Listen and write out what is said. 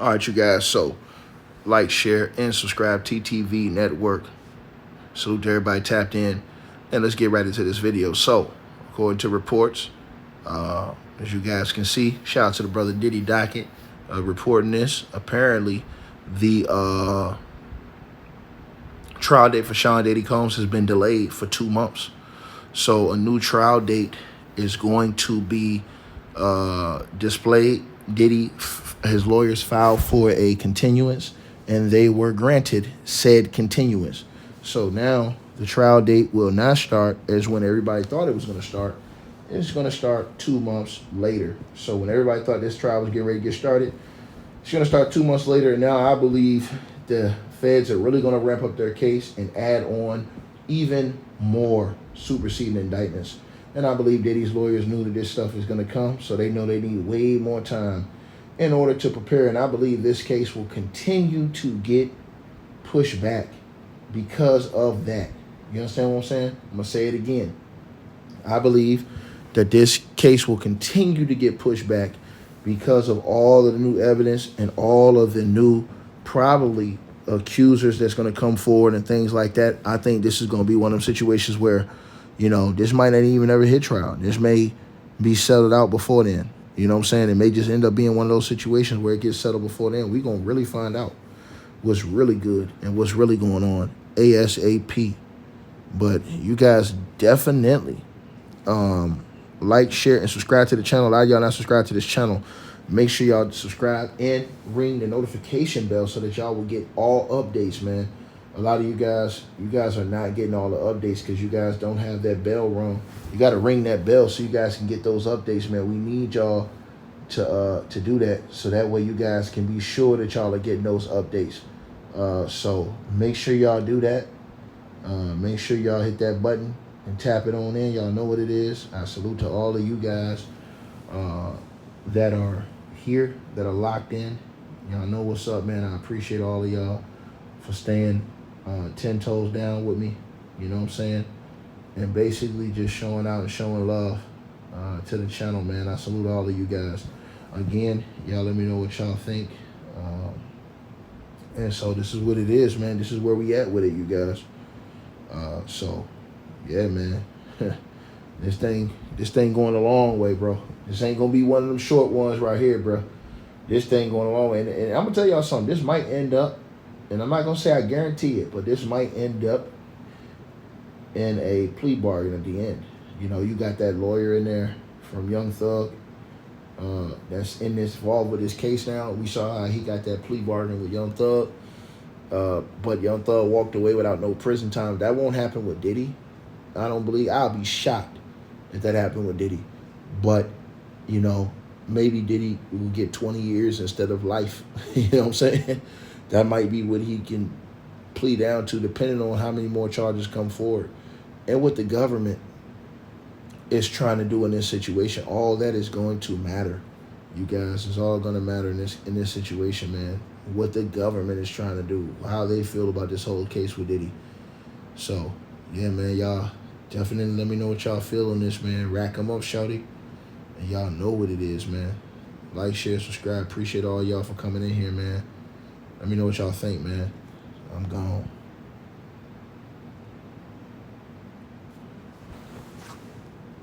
All right, you guys. So, like, share, and subscribe. TTV Network. Salute to everybody tapped in. And let's get right into this video. So, according to reports, as you guys can see, shout out to the brother Diddy Docket reporting this. Apparently, the trial date for Sean Diddy Combs has been delayed for 2 months. So, a new trial date is going to be displayed. Diddy, his lawyers filed for a continuance, and they were granted said continuance. So now the trial date will not start as when everybody thought it was going to start. It's going to start 2 months later. So when everybody thought this trial was getting ready to get started, it's going to start 2 months later. And now I believe the feds are really going to ramp up their case and add on even more superseding indictments. And I believe Diddy's lawyers knew that this stuff is going to come, so they know they need way more time in order to prepare. And I believe this case will continue to get pushed back because of that. You understand what I'm saying? I'm going to say it again. I believe that this case will continue to get pushed back because of all of the new evidence and all of the new probably accusers that's going to come forward and things like that. I think this is going to be one of them situations where, you know, this might not even ever hit trial. This may be settled out before then. You know what I'm saying? It may just end up being one of those situations where it gets settled before then. We're going to really find out what's really good and what's really going on ASAP. But you guys definitely like, share, and subscribe to the channel. A lot of y'all not subscribed to this channel. Make sure y'all subscribe and ring the notification bell so that y'all will get all updates, man. A lot of you guys are not getting all the updates because you guys don't have that bell rung. You got to ring that bell so you guys can get those updates, man. We need y'all to do that so that way you guys can be sure that y'all are getting those updates. So make sure y'all do that. Make sure y'all hit that button and tap it on in. Y'all know what it is. I salute to all of you guys that are here, that are locked in. Y'all know what's up, man. I appreciate all of y'all for staying 10 toes down with me, you know what I'm saying? And basically just showing out and showing love to the channel, man. I salute all of you guys. Again, y'all let me know what y'all think. And so this is what it is, man. This is where we at with it, you guys. So, yeah, man. This thing going a long way, bro. This ain't gonna be one of them short ones right here, bro. This thing going a long way. And I'm gonna tell y'all something. This might end up, and I'm not going to say I guarantee it, but this might end up in a plea bargain at the end. You know, you got that lawyer in there from Young Thug that's involved with this case now. We saw how he got that plea bargain with Young Thug, but Young Thug walked away without no prison time. That won't happen with Diddy. I don't believe. I'll be shocked if that happened with Diddy. But, you know, maybe Diddy will get 20 years instead of life. You know what I'm saying? That might be what he can plead down to, depending on how many more charges come forward. And what the government is trying to do in this situation, all that is going to matter. You guys, it's all going to matter in this situation, man. What the government is trying to do, how they feel about this whole case with Diddy. So, yeah, man, y'all definitely let me know what y'all feel on this, man. Rack them up, shouty. And y'all know what it is, man. Like, share, subscribe. Appreciate all y'all for coming in here, man. Let me know what y'all think, man. I'm gone.